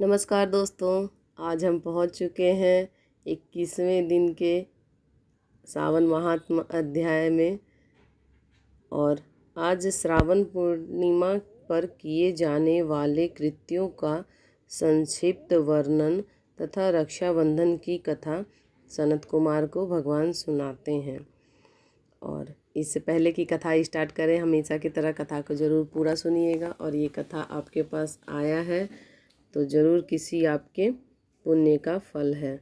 नमस्कार दोस्तों, आज हम पहुंच चुके हैं 21वें दिन के सावन महात्म अध्याय में। और आज श्रावण पूर्णिमा पर किए जाने वाले कृत्यों का संक्षिप्त वर्णन तथा रक्षाबंधन की कथा सनत कुमार को भगवान सुनाते हैं। और इससे पहले की कथा स्टार्ट करें, हमेशा की तरह कथा को ज़रूर पूरा सुनिएगा। और ये कथा आपके पास आया है तो ज़रूर किसी आपके पुण्य का फल है।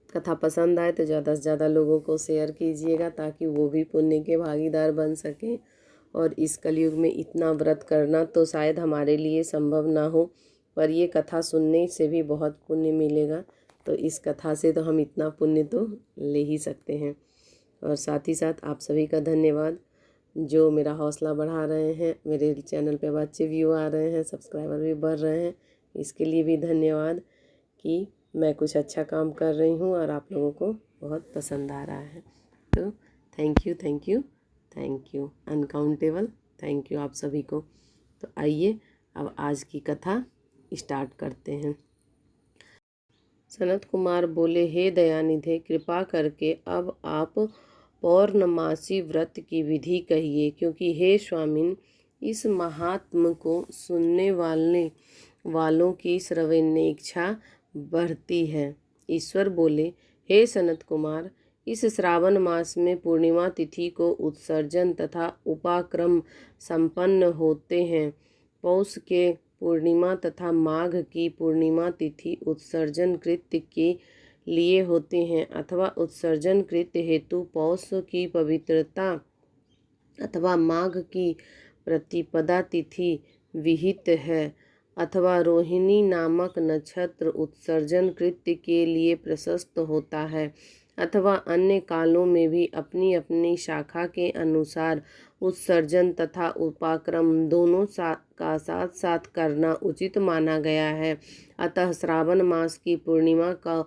कथा पसंद आए तो ज़्यादा से ज़्यादा लोगों को शेयर कीजिएगा ताकि वो भी पुण्य के भागीदार बन सकें। और इस कलयुग में इतना व्रत करना तो शायद हमारे लिए संभव ना हो, पर ये कथा सुनने से भी बहुत पुण्य मिलेगा। तो इस कथा से तो हम इतना पुण्य तो ले ही सकते हैं। और साथ ही साथ आप सभी का धन्यवाद जो मेरा हौसला बढ़ा रहे हैं। मेरे चैनल पे अच्छे व्यू आ रहे हैं, सब्सक्राइबर भी बढ़ रहे हैं, इसके लिए भी धन्यवाद कि मैं कुछ अच्छा काम कर रही हूँ और आप लोगों को बहुत पसंद आ रहा है। तो thank you thank you thank you, uncountable thank you आप सभी को। तो आइए अब आज की कथा स्टार्ट करते हैं। सनत कुमार बोले, हे दयानिधे, कृपा करके अब आप पौर्णमासी व्रत की विधि कहिए, क्योंकि हे स्वामिन, इस महात्म को सुनने वालों की श्रवणेच्छा बढ़ती है। ईश्वर बोले, हे सनत कुमार, इस श्रावण मास में पूर्णिमा तिथि को उत्सर्जन तथा उपाक्रम संपन्न होते हैं। पौष के पूर्णिमा तथा माघ की पूर्णिमा तिथि उत्सर्जन कृत्य के लिए होते हैं, अथवा उत्सर्जन कृत्य हेतु पौष की पवित्रता अथवा माघ की प्रतिपदा तिथि विहित है, अथवा रोहिणी नामक नक्षत्र उत्सर्जन कृत्य के लिए प्रशस्त होता है, अथवा अन्य कालों में भी अपनी अपनी शाखा के अनुसार उत्सर्जन तथा उपाक्रम दोनों का साथ साथ करना उचित माना गया है। अतः श्रावण मास की पूर्णिमा का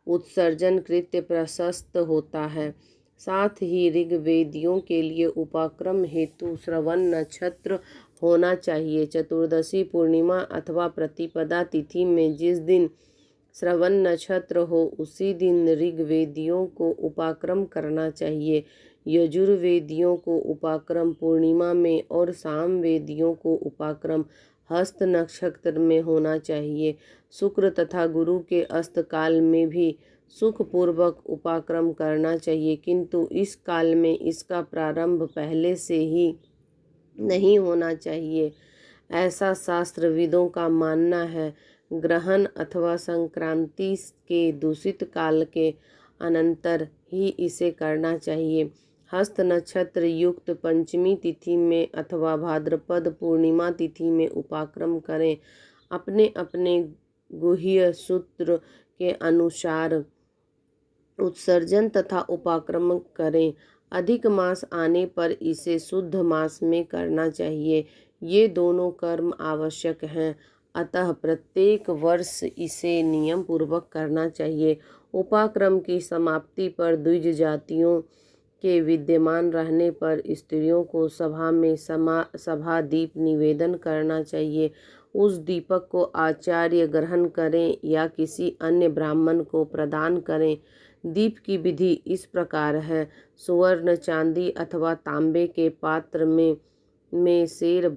उत्सर्जन कृत्य प्रशस्त होता है। साथ ही ऋग्वेदियों के लिए उपाक्रम हेतु श्रवण नक्षत्र होना चाहिए। चतुर्दशी पूर्णिमा अथवा प्रतिपदा तिथि में जिस दिन श्रवण नक्षत्र हो उसी दिन ऋग्वेदियों को उपाक्रम करना चाहिए। यजुर्वेदियों को उपाक्रम पूर्णिमा में और सामवेदियों को उपाक्रम हस्त नक्षत्र में होना चाहिए। शुक्र तथा गुरु के अस्त काल में भी सुखपूर्वक उपाक्रम करना चाहिए, किंतु इस काल में इसका प्रारंभ पहले से ही नहीं होना चाहिए, ऐसा शास्त्रविदों का मानना है। ग्रहण अथवा संक्रांति के दूषित काल के अनंतर ही इसे करना चाहिए। हस्त नक्षत्र युक्त पंचमी तिथि में अथवा भाद्रपद पूर्णिमा तिथि में उपाक्रम करें। अपने अपने गुह्य सूत्र के अनुसार उत्सर्जन तथा उपाक्रम करें। अधिक मास आने पर इसे शुद्ध मास में करना चाहिए। ये दोनों कर्म आवश्यक हैं, अतः प्रत्येक वर्ष इसे नियम पूर्वक करना चाहिए। उपाक्रम की समाप्ति पर द्विज जातियों के विद्यमान रहने पर स्त्रियों को सभा में सभा दीप निवेदन करना चाहिए। उस दीपक को आचार्य ग्रहण करें या किसी अन्य ब्राह्मण को प्रदान करें। दीप की विधि इस प्रकार है। सुवर्ण, चांदी अथवा तांबे के पात्र में सेर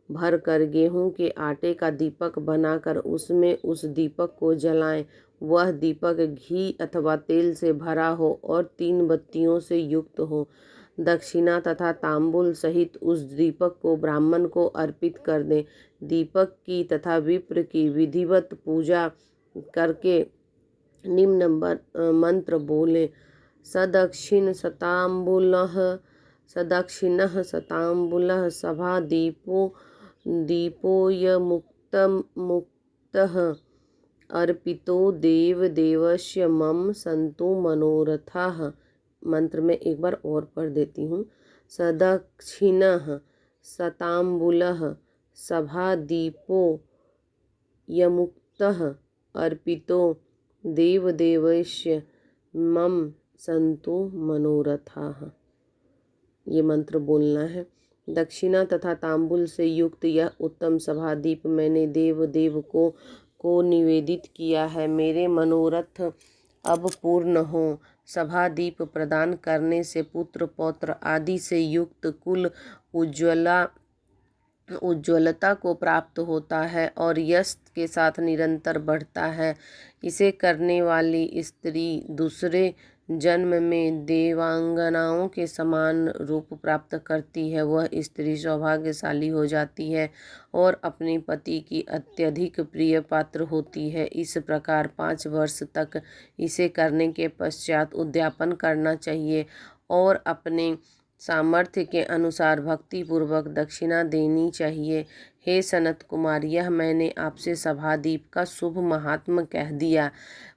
भर कर गेहूं के आटे का दीपक बनाकर उसमें उस दीपक को जलाएं। वह दीपक घी अथवा तेल से भरा हो और 3 बत्तियों से युक्त हो। दक्षिणा तथा तांबूल सहित उस दीपक को ब्राह्मण को अर्पित कर दें। दीपक की तथा विप्र की विधिवत पूजा करके निम्न मंत्र बोले। सदक्षिणः शताम्बुलः सभा दीपोऽयमुक्तः अर्पितो देवदेवस्य मम सन्तु मनोरथाः। मंत्र में एक बार और पढ़ देती हूँ। सदक्षिणः शताम्बुलः सभा दीपोऽयमुक्तः अर्पितो देवदेवस्य मम सन्तु मनोरथाः। ये मंत्र बोलना है। दक्षिणा तथा तांबूल से युक्त यह उत्तम सभादीप मैंने देव को निवेदित किया है। मेरे मनोरथ अब पूर्ण हो। सभादीप प्रदान करने से पुत्र पौत्र आदि से युक्त कुल उज्ज्वलता को प्राप्त होता है और यश के साथ निरंतर बढ़ता है। इसे करने वाली स्त्री दूसरे जन्म में देवांगनाओं के समान रूप प्राप्त करती है। वह स्त्री सौभाग्यशाली हो जाती है और अपने पति की अत्यधिक प्रिय पात्र होती है। इस प्रकार 5 वर्ष तक इसे करने के पश्चात उद्यापन करना चाहिए और अपने सामर्थ्य के अनुसार भक्ति पूर्वक दक्षिणा देनी चाहिए। हे सनत कुमार, यह मैंने आपसे सभादीप का शुभ महात्म कह दिया।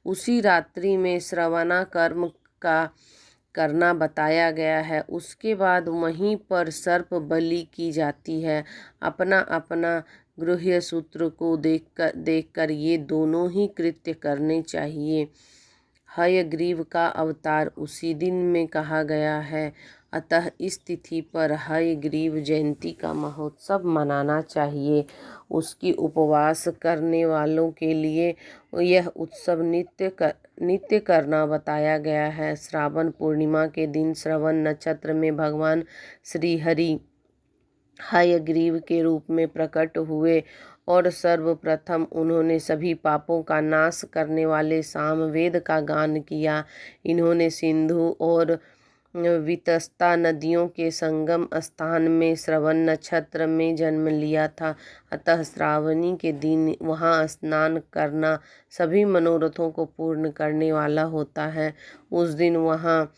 उसी रात्रि में श्रवणा कर्म का करना बताया गया है। उसके बाद वहीं पर सर्प बलि की जाती है। अपना अपना गृह्य सूत्र को देखकर ये दोनों ही कृत्य करने चाहिए। हयग्रीव का अवतार उसी दिन में कहा गया है, अतः इस तिथि पर हयग्रीव जयंती का महोत्सव मनाना चाहिए। उसकी उपवास करने वालों के लिए यह उत्सव नित्य करना बताया गया है। श्रावण पूर्णिमा के दिन श्रवण नक्षत्र में भगवान श्री हरि हयग्रीव के रूप में प्रकट हुए और सर्वप्रथम उन्होंने सभी पापों का नाश करने वाले सामवेद का गान किया। इन्होंने सिंधु और वितस्ता नदियों के संगम स्थान में श्रवण नक्षत्र में जन्म लिया था। अतः श्रावणी के दिन वहाँ स्नान करना सभी मनोरथों को पूर्ण करने वाला होता है। उस दिन वहाँ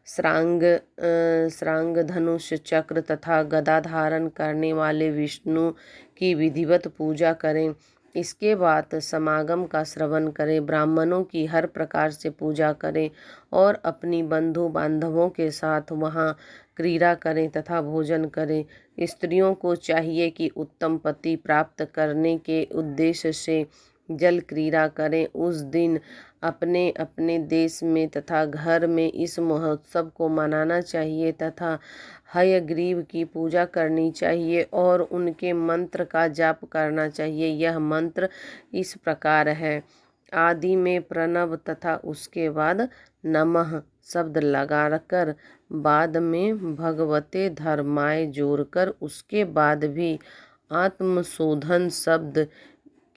श्रांग धनुष चक्र तथा गदा धारण करने वाले विष्णु की विधिवत पूजा करें। इसके बाद समागम का श्रवण करें, ब्राह्मणों की हर प्रकार से पूजा करें और अपनी बंधु बांधवों के साथ वहाँ क्रीड़ा करें तथा भोजन करें। स्त्रियों को चाहिए कि उत्तम पति प्राप्त करने के उद्देश्य से जल क्रीड़ा करें। उस दिन अपने अपने देश में तथा घर में इस महोत्सव को मनाना चाहिए तथा हयग्रीव की पूजा करनी चाहिए और उनके मंत्र का जाप करना चाहिए। यह मंत्र इस प्रकार है, आदि में प्रणव तथा उसके बाद नमः शब्द लगाकर बाद में भगवते धर्माय जोड़कर उसके बाद भी आत्मशोधन शब्द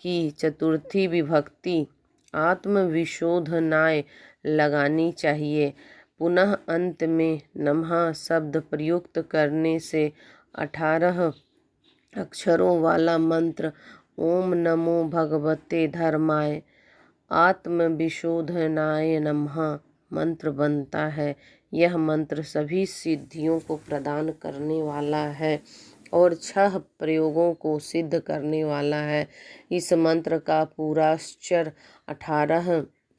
की चतुर्थी विभक्ति आत्मविशोधनाय लगानी चाहिए। पुनः अंत में नमः शब्द प्रयुक्त करने से 18 अक्षरों वाला मंत्र ओम नमो भगवते धर्माय आत्मविशोधनाय नमः मंत्र बनता है। यह मंत्र सभी सिद्धियों को प्रदान करने वाला है और 6 प्रयोगों को सिद्ध करने वाला है। इस मंत्र का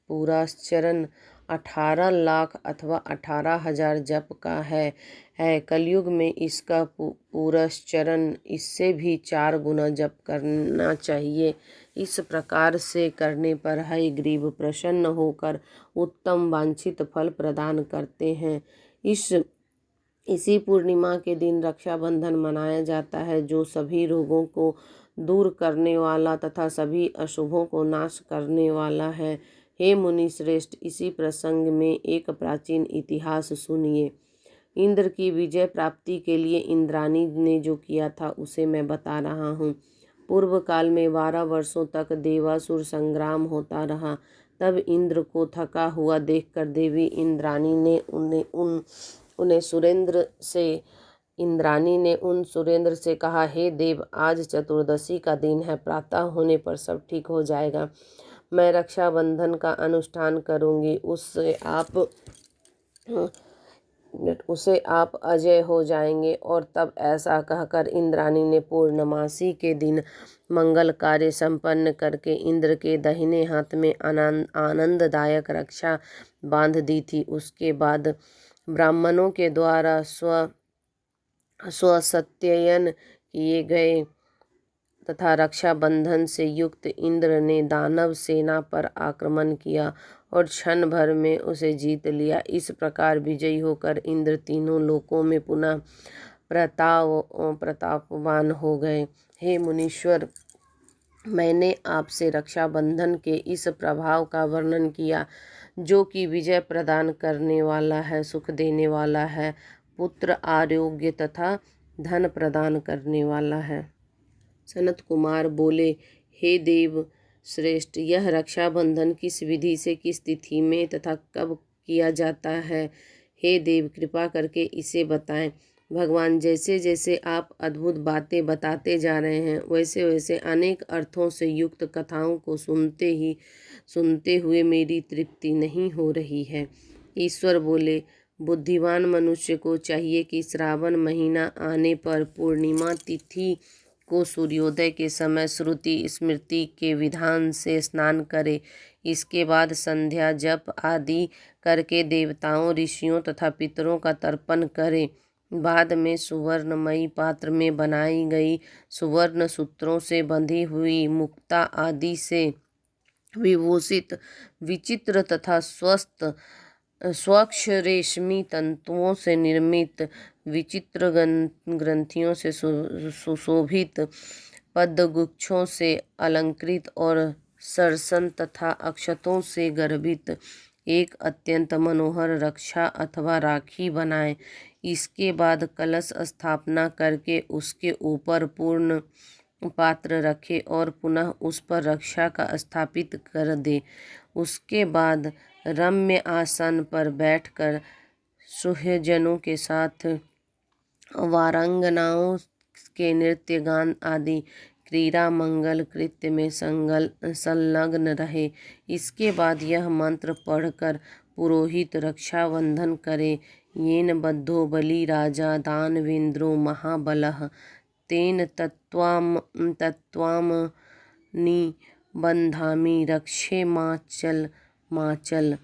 पूराश्चरण 18 लाख अथवा 18,000 जप का है। कलयुग में इसका पुरस्चरण इससे भी 4 गुना जप करना चाहिए। इस प्रकार से करने पर हयग्रीव प्रसन्न होकर उत्तम वांछित फल प्रदान करते हैं। इसी पूर्णिमा के दिन रक्षाबंधन मनाया जाता है, जो सभी रोगों को दूर करने वाला तथा सभी अशुभों को नाश करने वाला है। हे मुनि श्रेष्ठ, इसी प्रसंग में एक प्राचीन इतिहास सुनिए। इंद्र की विजय प्राप्ति के लिए इंद्राणी ने जो किया था उसे मैं बता रहा हूँ। पूर्व काल में 12 वर्षों तक देवासुर संग्राम होता रहा। तब इंद्र को थका हुआ देखकर देवी इंद्राणी ने उन सुरेंद्र से कहा, हे देव, आज चतुर्दशी का दिन है, प्रातः होने पर सब ठीक हो जाएगा। मैं रक्षाबंधन का अनुष्ठान करूंगी, उसे आप अजय हो जाएंगे। और तब ऐसा कहकर इंद्राणी ने पूर्णमासी के दिन मंगल कार्य संपन्न करके इंद्र के दाहिने हाथ में आनंददायक रक्षा बांध दी थी। उसके बाद ब्राह्मणों के द्वारा स्वसत्ययन किए गए तथा रक्षाबंधन से युक्त इंद्र ने दानव सेना पर आक्रमण किया और क्षण भर में उसे जीत लिया। इस प्रकार विजयी होकर इंद्र तीनों लोकों में पुनः प्रतापवान हो गए। हे मुनीश्वर, मैंने आपसे रक्षाबंधन के इस प्रभाव का वर्णन किया जो कि विजय प्रदान करने वाला है, सुख देने वाला है, पुत्र, आरोग्य तथा धन प्रदान करने वाला है। सनत कुमार बोले, हे देव श्रेष्ठ, यह रक्षाबंधन किस विधि से, किस तिथि में तथा कब किया जाता है? हे देव, कृपा करके इसे बताएं। भगवान, जैसे जैसे आप अद्भुत बातें बताते जा रहे हैं वैसे वैसे अनेक अर्थों से युक्त कथाओं को सुनते हुए मेरी तृप्ति नहीं हो रही है। ईश्वर बोले, बुद्धिमान मनुष्य को चाहिए कि श्रावण महीना आने पर पूर्णिमा तिथि को सूर्योदय के समय श्रुति स्मृति के विधान से स्नान करे। इसके बाद संध्या जप आदि करके देवताओं, ऋषियों तथा पितरों का तर्पण करे। बाद में सुवर्णमयी पात्र में बनाई गई सुवर्ण सूत्रों से बंधी हुई मुक्ता आदि से विभूषित विचित्र तथा स्वच्छ रेशमी तंतुओं से निर्मित विचित्र ग्रंथियों से सुशोभित पद्मगुच्छों से अलंकृत और सरसन तथा अक्षतों से गर्भित एक अत्यंत मनोहर रक्षा अथवा राखी बनाएं। इसके बाद कलश स्थापना करके उसके ऊपर पूर्ण पात्र रखे और पुनः उस पर रक्षा का स्थापित कर दे। उसके बाद रम्य आसन पर बैठकर सुहृदजनों के साथ वारांगनाओं के नृत्य गान आदि क्रीड़ा मंगल कृत्य में संलग्न रहे। इसके बाद यह मंत्र पढ़कर पुरोहित रक्षाबंधन करे। येन बद्धो बलि राजा दानवेन्द्रो महाबलः तेन तत्त्वानि बंधामि रक्षे माचल।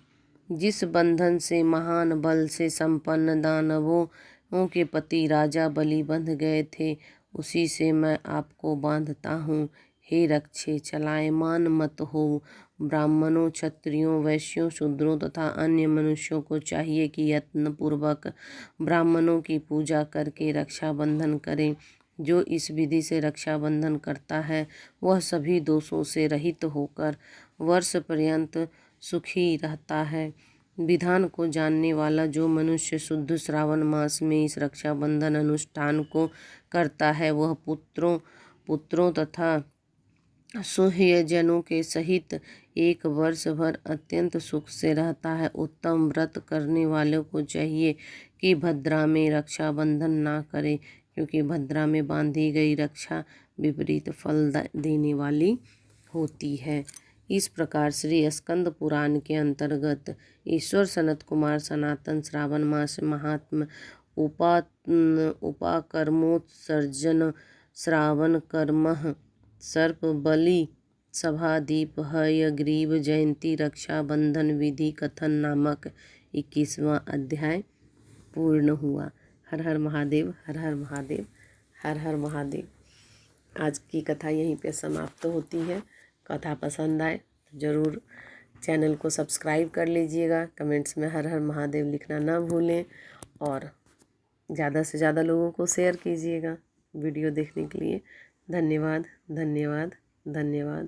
जिस बंधन से महान बल से संपन्न दानवों के पति राजा बलि बंध गए थे, उसी से मैं आपको बांधता हूँ। हे रक्षे, चलायमान मत हो। ब्राह्मणों, क्षत्रियों, वैश्यों, शूद्रों तथा अन्य मनुष्यों को चाहिए कि यत्नपूर्वक ब्राह्मणों की पूजा करके रक्षाबंधन करें। जो इस विधि से रक्षाबंधन करता है वह सभी दोषों से रहित होकर वर्ष पर्यंत सुखी रहता है। विधान को जानने वाला जो मनुष्य शुद्ध श्रावण मास में इस रक्षाबंधन अनुष्ठान को करता है वह पुत्रों तथा सुहृदजनों के सहित एक वर्ष भर अत्यंत सुख से रहता है। उत्तम व्रत करने वालों को चाहिए कि भद्रा में रक्षाबंधन ना करे, क्योंकि भद्रा में बांधी गई रक्षा विपरीत फल देने वाली होती है। इस प्रकार श्री स्कंद पुराण के अंतर्गत ईश्वर सनत कुमार सनातन श्रावण मास महात्म उपाकर्मोत्सर्जन श्रावण कर्मः सर्प बलि सभा दीप हयग्रीव जयंती रक्षाबंधन विधि कथन नामक 21वां अध्याय पूर्ण हुआ। हर हर महादेव, हर हर महादेव, हर हर महादेव। आज की कथा यहीं पे समाप्त होती है। कथा पसंद आए तो ज़रूर चैनल को सब्सक्राइब कर लीजिएगा। कमेंट्स में हर हर महादेव लिखना ना भूलें और ज़्यादा से ज़्यादा लोगों को शेयर कीजिएगा। वीडियो देखने के लिए धन्यवाद, धन्यवाद, धन्यवाद।